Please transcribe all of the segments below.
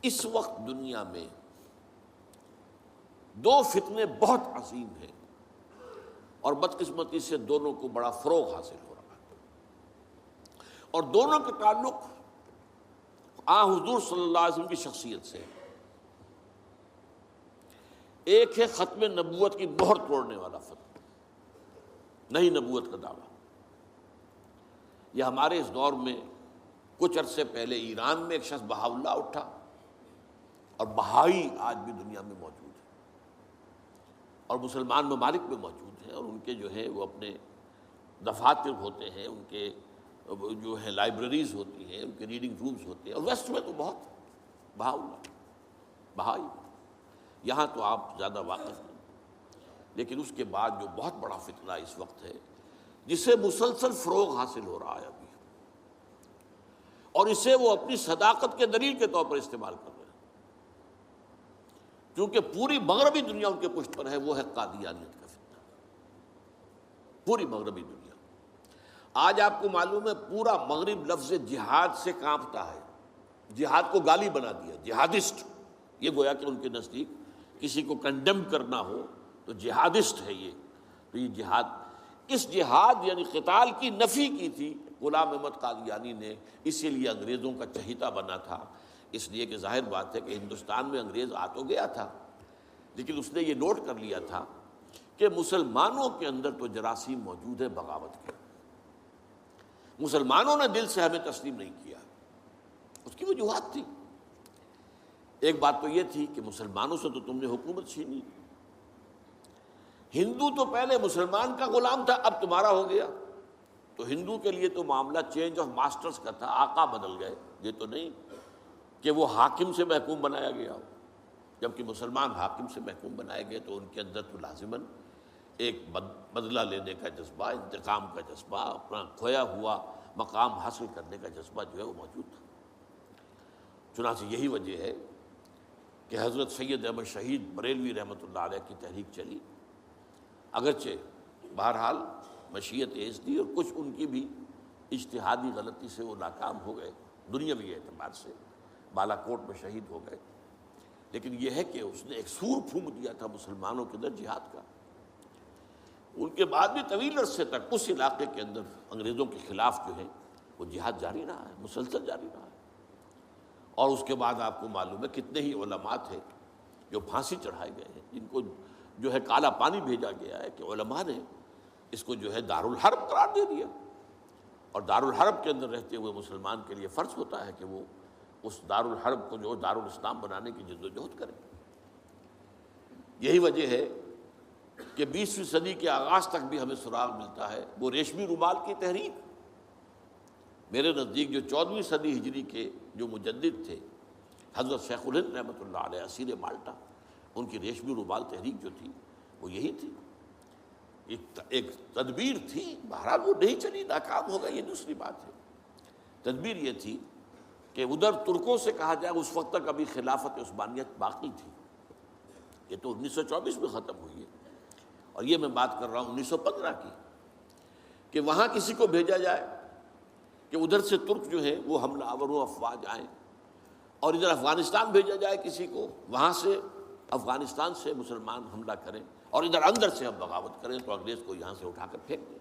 اس وقت دنیا میں دو فتنے بہت عظیم ہیں، اور بدقسمتی سے دونوں کو بڑا فروغ حاصل ہو رہا ہے، اور دونوں کے تعلق حضور صلی اللہ علیہ وسلم کی شخصیت سے۔ ایک ہے ختم نبوت کی مہر توڑنے والا فتنہ، نئی نبوت کا دعویٰ۔ یہ ہمارے اس دور میں کچھ عرصے پہلے ایران میں ایک شخص بہا اللہ اٹھا، اور بہائی آج بھی دنیا میں موجود ہے، اور مسلمان ممالک میں موجود ہیں، اور ان کے جو ہے وہ اپنے دفاتر ہوتے ہیں، ان کے جو ہے لائبریریز ہوتی ہیں، ان کے ریڈنگ رومز ہوتے ہیں، اور ویسٹ میں تو بہت بہا اللہ بہائی، یہاں تو آپ زیادہ واقف نہیں۔ لیکن اس کے بعد جو بہت بڑا فتنہ اس وقت ہے، جسے مسلسل فروغ حاصل ہو رہا ہے ابھی، اور اسے وہ اپنی صداقت کے دلیل کے طور پر استعمال کر رہے ہیں، کیونکہ پوری مغربی دنیا ان کے پشت پر ہے، وہ ہے قادیانیت کا فتنہ۔ پوری مغربی دنیا، آج آپ کو معلوم ہے پورا مغرب لفظ جہاد سے کانپتا ہے، جہاد کو گالی بنا دیا، جہادسٹ۔ یہ گویا کہ ان کے نزدیک کسی کو کنڈیم کرنا ہو تو جہادسٹ ہے یہ، تو یہ جہاد، اس جہاد یعنی قتال کی نفی کی تھی غلام احمد قادیانی نے، اسی لیے انگریزوں کا چہیتا بنا تھا، اس لیے کہ ظاہر بات ہے کہ ہندوستان میں انگریز آ تو گیا تھا، لیکن اس نے یہ نوٹ کر لیا تھا کہ مسلمانوں کے اندر تو جراثیم موجود ہے بغاوت کے، مسلمانوں نے دل سے ہمیں تسلیم نہیں کیا، اس کی وجوہات تھی۔ ایک بات تو یہ تھی کہ مسلمانوں سے تو تم نے حکومت چھینی، ہندو تو پہلے مسلمان کا غلام تھا، اب تمہارا ہو گیا، تو ہندو کے لیے تو معاملہ چینج آف ماسٹرز کا تھا، آقا بدل گئے، یہ تو نہیں کہ وہ حاکم سے محکوم بنایا گیا ہو، جبکہ مسلمان حاکم سے محکوم بنائے گئے تو ان کے اندر تو لازماً ایک بدلہ لینے کا جذبہ، انتقام کا جذبہ، اپنا کھویا ہوا مقام حاصل کرنے کا جذبہ جو ہے وہ موجود تھا۔ چنانچہ یہی وجہ ہے کہ حضرت سید احمد شہید بریلوی رحمۃ اللہ علیہ کی تحریک چلی، اگرچہ بہرحال مشیت ایز دی، اور کچھ ان کی بھی اجتہادی غلطی سے وہ ناکام ہو گئے، دنیاوی اعتبار سے بالا کوٹ میں شہید ہو گئے، لیکن یہ ہے کہ اس نے ایک سور پھونک دیا تھا مسلمانوں کے اندر جہاد کا۔ ان کے بعد بھی طویل عرصے تک اس علاقے کے اندر انگریزوں کے خلاف جو ہے وہ جہاد جاری رہا ہے، مسلسل جاری رہا ہے، اور اس کے بعد آپ کو معلوم ہے کتنے ہی علماء تھے جو پھانسی چڑھائے گئے ہیں، جن کو جو ہے کالا پانی بھیجا گیا ہے کہ علماء نے اس کو جو ہے دارالحرب قرار دے دیا، اور دارالحرب کے اندر رہتے ہوئے مسلمان کے لیے فرض ہوتا ہے کہ وہ اس دارالحرب کو جو دارالاسلام بنانے کی جد و جہد کرے۔ یہی وجہ ہے کہ 20ویں صدی کے آغاز تک بھی ہمیں سراغ ملتا ہے وہ ریشمی رومال کی تحریک۔ میرے نزدیک جو 14ویں صدی ہجری کے جو مجدد تھے حضرت شیخ الہند رحمۃ اللہ علیہ اسیر مالٹا، ان کی ریشمی رومال تحریک جو تھی وہ یہی تھی، ایک تدبیر تھی، بہرحال وہ نہیں چلی، ناکام ہو گئی، یہ دوسری بات ہے۔ تدبیر یہ تھی کہ ادھر ترکوں سے کہا جائے اس وقت تک ابھی خلافت عثمانیت باقی تھی، یہ تو 1924 میں ختم ہوئی ہے، اور یہ میں بات کر رہا ہوں 1915 کی، کہ وہاں کسی کو بھیجا جائے کہ ادھر سے ترک جو ہے وہ حملہ آور و افواج آئیں، اور ادھر افغانستان بھیجا جائے کسی کو، وہاں سے افغانستان سے مسلمان حملہ کریں، اور ادھر اندر سے ہم بغاوت کریں تو انگریز کو یہاں سے اٹھا کر پھینک دیں۔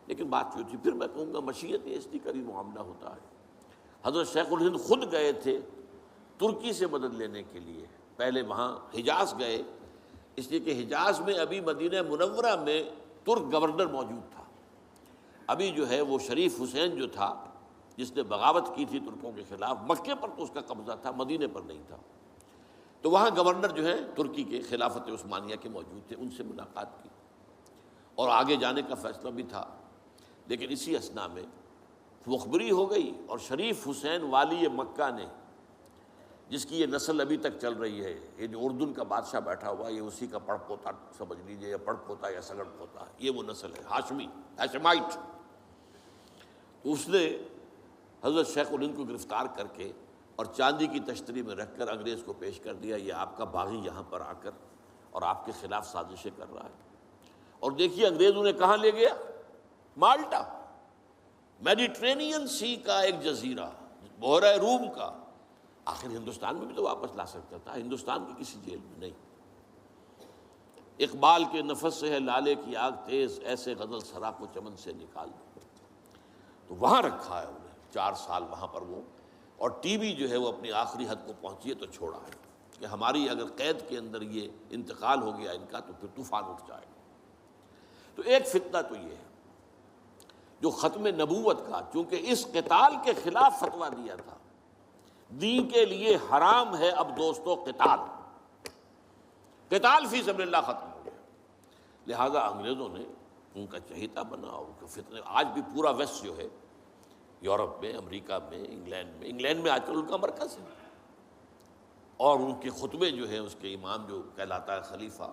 لیکن بات جو تھی، پھر میں کہوں گا مشیت ایسی کا بھی معاملہ ہوتا ہے۔ حضرت شیخ الہند خود گئے تھے ترکی سے مدد لینے کے لیے، پہلے وہاں حجاز گئے، اس لیے کہ حجاز میں ابھی مدینہ منورہ میں ترک گورنر موجود تھا، ابھی جو ہے وہ شریف حسین جو تھا جس نے بغاوت کی تھی ترکوں کے خلاف، مکے پر تو اس کا قبضہ تھا، مدینے پر نہیں تھا، تو وہاں گورنر جو ہے ترکی کے خلافت عثمانیہ کے موجود تھے، ان سے ملاقات کی اور آگے جانے کا فیصلہ بھی تھا۔ لیکن اسی اثنا میں مخبری ہو گئی، اور شریف حسین والی مکہ نے، جس کی یہ نسل ابھی تک چل رہی ہے، یہ جو اردن کا بادشاہ بیٹھا ہوا ہے، یہ اسی کا پڑ پوتا سمجھ لیجئے، یا پڑ پوتا یا سگڑ پوتا، یہ وہ نسل ہے ہاشمی، ہاشمائٹ۔ اس نے حضرت شیخ الہند کو گرفتار کر کے اور چاندی کی تشتری میں رکھ کر انگریز کو پیش کر دیا، یہ آپ کا باغی یہاں پر آ کر اور آپ کے خلاف سازشیں کر رہا ہے۔ اور دیکھیے انگریز انہیں کہاں لے گیا، مالٹا، میڈیٹرینین سی کا ایک جزیرہ، بحیرہ روم کا، آخر ہندوستان میں بھی تو واپس لا سکتا تھا، ہندوستان کی کسی جیل میں نہیں۔ اقبال کے نفس سے ہے لالے کی آگ تیز، ایسے غزل سرا کو چمن سے نکال دو، تو وہاں رکھا ہے انہیں 4 سال وہاں پر وہ، اور ٹی وی جو ہے وہ اپنی آخری حد کو پہنچی ہے تو چھوڑا ہے کہ ہماری اگر قید کے اندر یہ انتقال ہو گیا ان کا تو پھر طوفان اٹھ جائے گا۔ تو ایک فتنہ تو یہ ہے جو ختم نبوت کا، چونکہ اس قتال کے خلاف فتویٰ دیا تھا، دین کے لیے حرام ہے اب دوستو قتال، قتال فی سبیل اللہ ختم ہو گیا، لہذا انگریزوں نے ان کا چہیتا بنا، ان کے فتنے، آج بھی پورا ویسٹ جو ہے، یورپ میں، امریکہ میں، انگلینڈ میں آج کل ان کا مرکز ہے، اور ان کے خطبے جو ہیں اس کے امام جو کہلاتا ہے خلیفہ،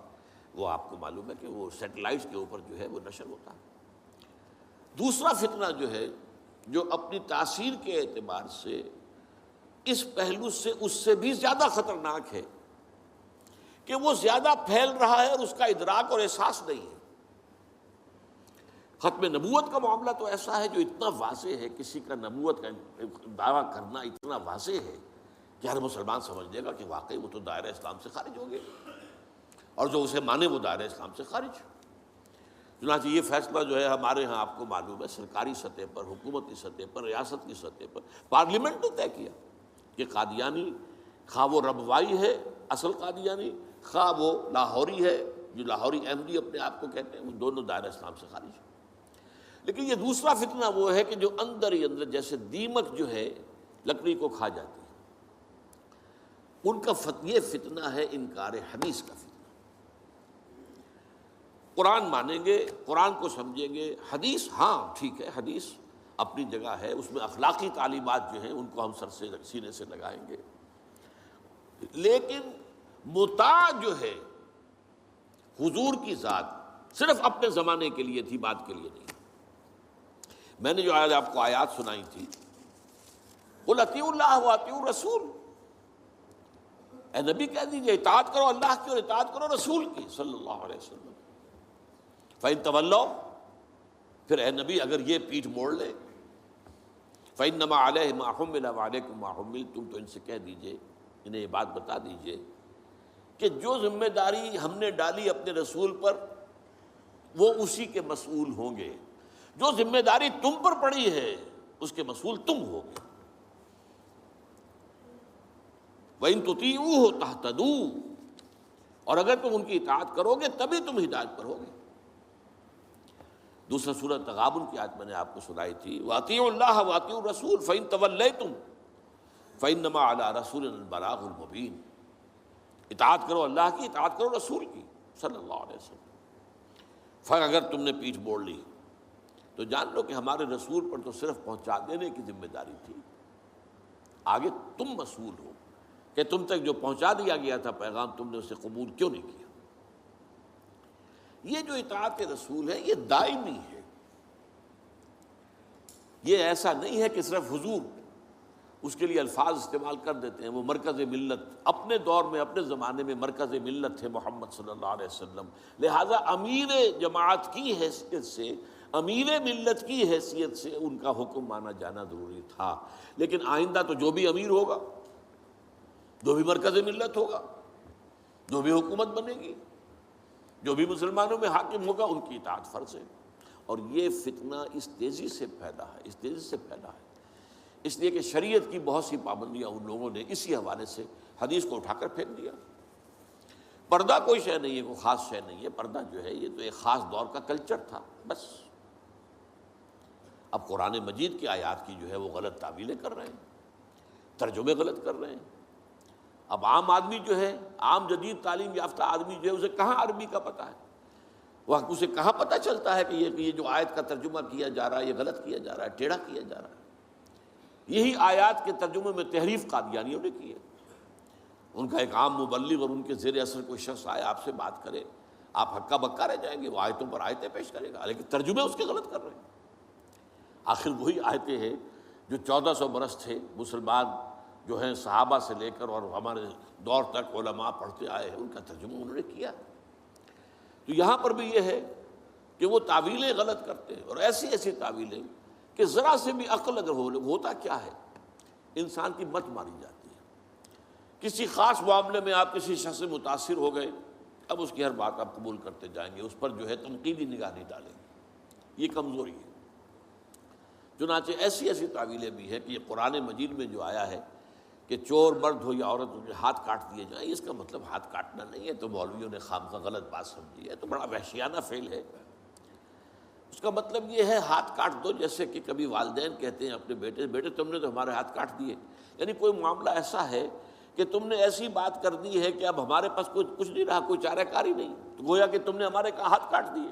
وہ آپ کو معلوم ہے کہ وہ سیٹلائٹس کے اوپر جو ہے وہ نشر ہوتا ہے۔ دوسرا فتنہ جو ہے جو اپنی تاثیر کے اعتبار سے اس پہلو سے اس سے بھی زیادہ خطرناک ہے کہ وہ زیادہ پھیل رہا ہے اور اس کا ادراک اور احساس نہیں ہے۔ ختم نبوت کا معاملہ تو ایسا ہے جو اتنا واضح ہے، کسی کا نبوت کا دعویٰ کرنا اتنا واضح ہے کہ ہر مسلمان سمجھ لے گا کہ واقعی وہ تو دائرہ اسلام سے خارج ہو گئے، اور جو اسے مانے وہ دائرہ اسلام سے خارج۔ چنانچہ یہ فیصلہ جو ہے ہمارے ہاں آپ کو معلوم ہے سرکاری سطح پر، حکومتی سطح پر، ریاست کی سطح پر، پارلیمنٹ نے طے کیا کہ قادیانی خواہ وہ ربوائی ہے اصل قادیانی، خواہ وہ لاہوری ہے جو لاہوری احمدی اپنے آپ کو کہتے ہیں، وہ دونوں دائرہ اسلام سے خارج ہیں۔ لیکن یہ دوسرا فتنہ وہ ہے کہ جو اندر ہی اندر جیسے دیمک جو ہے لکڑی کو کھا جاتی ہے، ان کا یہ فتنہ ہے انکار حدیث کا فتنہ۔ قرآن مانیں گے، قرآن کو سمجھیں گے، حدیث ہاں ٹھیک ہے، حدیث اپنی جگہ ہے، اس میں اخلاقی تعلیمات جو ہیں ان کو ہم سر سے سینے سے لگائیں گے، لیکن مطاع جو ہے حضور کی ذات صرف اپنے زمانے کے لیے تھی، بات کے لیے نہیں۔ میں نے جو آپ کو آیات سنائی تھی، قل اطیعوا اللہ واطیعوا الرسول، اے نبی کہہ دیجئے اطاعت کرو اللہ کی اور اطاعت کرو رسول کی صلی اللہ علیہ وسلم۔ فَإِن تَوَلَّوْا، پھر اے نبی اگر یہ پیٹھ موڑ لے، فَإِنَّمَا عَلَيْهِ مَا حُمِّلَ وَعَلَيْكُمْ مَا حُمِّلْتُمْ، تو ان سے کہہ دیجئے، انہیں یہ بات بتا دیجئے کہ جو ذمہ داری ہم نے ڈالی اپنے رسول پر وہ اسی کے مسئول ہوں گے، جو ذمہ داری تم پر پڑی ہے اس کے مسئول تم ہوگے۔ وَإِن تُطِيعُوهُ تَهْتَدُوا، اور اگر تم ان کی اطاعت کرو گے تبھی تم ہدایت پر ہوگے۔ دوسرا سورۃ تغابن کی آیت میں نے آپ کو سنائی تھی، وَأَطِيعُوا اللَّهَ وَأَطِيعُوا الرَّسُولَ فَإِن تَوَلَّيْتُمْ فَإِنَّمَا عَلَىٰ رَسُولِنَا الْبَلَاغُ الْمُبِينُ، اطاعت کرو اللہ کی، اطاعت کرو رسول کی صلی اللہ علیہ وسلم۔ پھر اگر تم نے پیٹھ موڑ لی تو جان لو کہ ہمارے رسول پر تو صرف پہنچا دینے کی ذمہ داری تھی، آگے تم مسئول ہو کہ تم تک جو پہنچا دیا گیا تھا پیغام تم نے اسے قبول کیوں نہیں کیا۔ یہ جو اطاعت رسول ہے یہ دائمی ہے، یہ ایسا نہیں ہے کہ صرف حضور اس کے لیے الفاظ استعمال کر دیتے ہیں۔ وہ مرکز ملت اپنے دور میں اپنے زمانے میں مرکز ملت تھے محمد صلی اللہ علیہ وسلم، لہٰذا امیر جماعت کی حیثیت سے، امیر ملت کی حیثیت سے ان کا حکم مانا جانا ضروری تھا۔ لیکن آئندہ تو جو بھی امیر ہوگا، جو بھی مرکز ملت ہوگا، جو بھی حکومت بنے گی، جو بھی مسلمانوں میں حاکم ہوگا، ان کی اطاعت فرض ہے۔ اور یہ فتنہ اس تیزی سے پھیلا ہے، اس تیزی سے پھیلا ہے، اس لیے کہ شریعت کی بہت سی پابندیاں ان لوگوں نے اسی حوالے سے حدیث کو اٹھا کر پھینک دیا۔ پردہ کوئی شے نہیں ہے، کوئی خاص شے نہیں ہے، پردہ جو ہے یہ تو ایک خاص دور کا کلچر تھا بس۔ اب قرآن مجید کی آیات کی جو ہے وہ غلط تعویلیں کر رہے ہیں، ترجمے غلط کر رہے ہیں۔ اب عام آدمی جو ہے، عام جدید تعلیم یافتہ آدمی جو ہے، اسے کہاں عربی کا پتہ ہے، وہ اسے کہاں پتہ چلتا ہے کہ یہ جو آیت کا ترجمہ کیا جا رہا ہے یہ غلط کیا جا رہا ہے، ٹیڑھا کیا جا رہا ہے۔ یہی آیات کے ترجمے میں تحریف قادیانیوں نے کی ہے۔ ان کا ایک عام مبلغ اور ان کے زیر اثر کوئی شخص آئے آپ سے بات کرے، آپ ہکا بکا رہ جائیں گے، وہ آیتوں پر آیتیں پیش کرے گا لیکن ترجمے اس کے غلط کر رہے ہیں۔ آخر وہی آیتیں ہیں جو 1400 برس تھے مسلمان جو ہیں صحابہ سے لے کر اور ہمارے دور تک علماء پڑھتے آئے ہیں، ان کا ترجمہ انہوں نے کیا۔ تو یہاں پر بھی یہ ہے کہ وہ تعویلیں غلط کرتے ہیں، اور ایسی ایسی تعویلیں کہ ذرا سے بھی عقل اگر ہوتا کیا ہے، انسان کی مت ماری جاتی ہے۔ کسی خاص معاملے میں آپ کسی شخص سے متاثر ہو گئے، اب اس کی ہر بات آپ قبول کرتے جائیں گے، اس پر جو ہے تنقیدی نگاہ نہیں ڈالیں گے، یہ کمزوری ہے۔ چنانچہ ایسی ایسی تعویلیں بھی ہیں کہ یہ قرآن مجید میں جو آیا ہے کہ چور مرد ہو یا عورت ہو جو ہاتھ کاٹ دیے جائیں، اس کا مطلب ہاتھ کاٹنا نہیں ہے، تو مولویوں نے خامخواہ غلط بات سمجھی ہے، تو بڑا وحشیانہ فعل ہے۔ اس کا مطلب یہ ہے ہاتھ کاٹ دو، جیسے کہ کبھی والدین کہتے ہیں اپنے بیٹے، بیٹے تم نے تو ہمارے ہاتھ کاٹ دیے، یعنی کوئی معاملہ ایسا ہے کہ تم نے ایسی بات کر دی ہے کہ اب ہمارے پاس کچھ نہیں رہا، کوئی چارہ کاری نہیں، تو گویا کہ تم نے ہمارے ہاتھ کاٹ دیے۔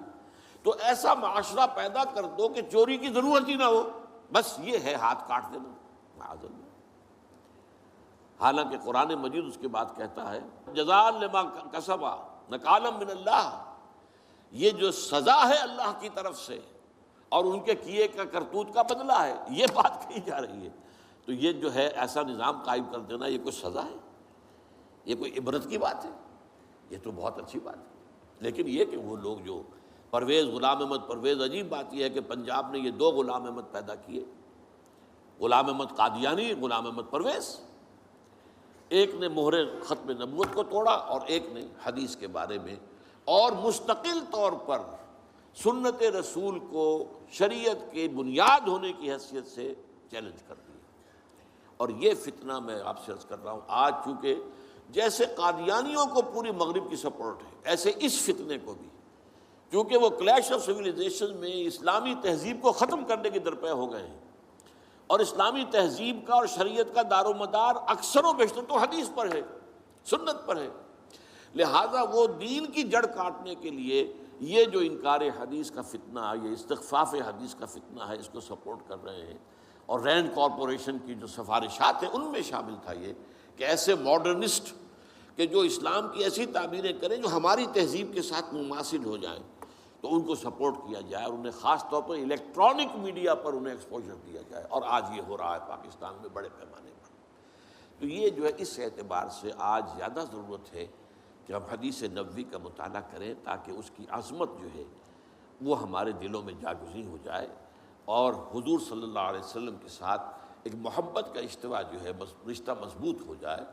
تو ایسا معاشرہ پیدا کر دو کہ چوری کی ضرورت ہی نہ ہو، بس یہ ہے ہاتھ کاٹ دینا، معاذ اللہ۔ حالانکہ قرآن مجید اس کے بعد کہتا ہے جزاء لما کسبا نکالا من اللہ، یہ جو سزا ہے اللہ کی طرف سے اور ان کے کیے کا کرتوت کا بدلہ ہے، یہ بات کہی جا رہی ہے۔ تو یہ جو ہے ایسا نظام قائم کر دینا، یہ کوئی سزا ہے، یہ کوئی عبرت کی بات ہے، یہ تو بہت اچھی بات ہے۔ لیکن یہ کہ وہ لوگ جو پرویز غلام احمد پرویز، عجیب بات یہ ہے کہ پنجاب نے یہ دو غلام احمد پیدا کیے، غلام احمد قادیانی، غلام احمد پرویز، ایک نے مہر ختم نبوت کو توڑا اور ایک نے حدیث کے بارے میں اور مستقل طور پر سنت رسول کو شریعت کے بنیاد ہونے کی حیثیت سے چیلنج کر دیا۔ اور یہ فتنہ میں آپ سے عرض کر رہا ہوں، آج چونکہ جیسے قادیانیوں کو پوری مغرب کی سپورٹ ہے، ایسے اس فتنے کو بھی، کیونکہ وہ کلیش آف سویلائزیشن میں اسلامی تہذیب کو ختم کرنے کے درپے ہو گئے ہیں، اور اسلامی تہذیب کا اور شریعت کا دار و مدار اکثر و بیشتر تو حدیث پر ہے، سنت پر ہے، لہٰذا وہ دین کی جڑ کاٹنے کے لیے یہ جو انکار حدیث کا فتنہ، یہ استخفاف حدیث کا فتنہ ہے، اس کو سپورٹ کر رہے ہیں۔ اور رینڈ کارپوریشن کی جو سفارشات ہیں ان میں شامل تھا یہ کہ ایسے ماڈرنسٹ کہ جو اسلام کی ایسی تعبیریں کریں جو ہماری تہذیب کے ساتھ مماثل ہو جائیں، تو ان کو سپورٹ کیا جائے، اور انہیں خاص طور پر الیکٹرانک میڈیا پر انہیں ایکسپوجر دیا جائے، اور آج یہ ہو رہا ہے پاکستان میں بڑے پیمانے پر۔ تو یہ جو ہے اس اعتبار سے آج زیادہ ضرورت ہے کہ ہم حدیث نبوی کا مطالعہ کریں، تاکہ اس کی عظمت جو ہے وہ ہمارے دلوں میں جاگزیں ہو جائے، اور حضور صلی اللہ علیہ وسلم کے ساتھ ایک محبت کا اشتوا جو ہے رشتہ مضبوط ہو جائے۔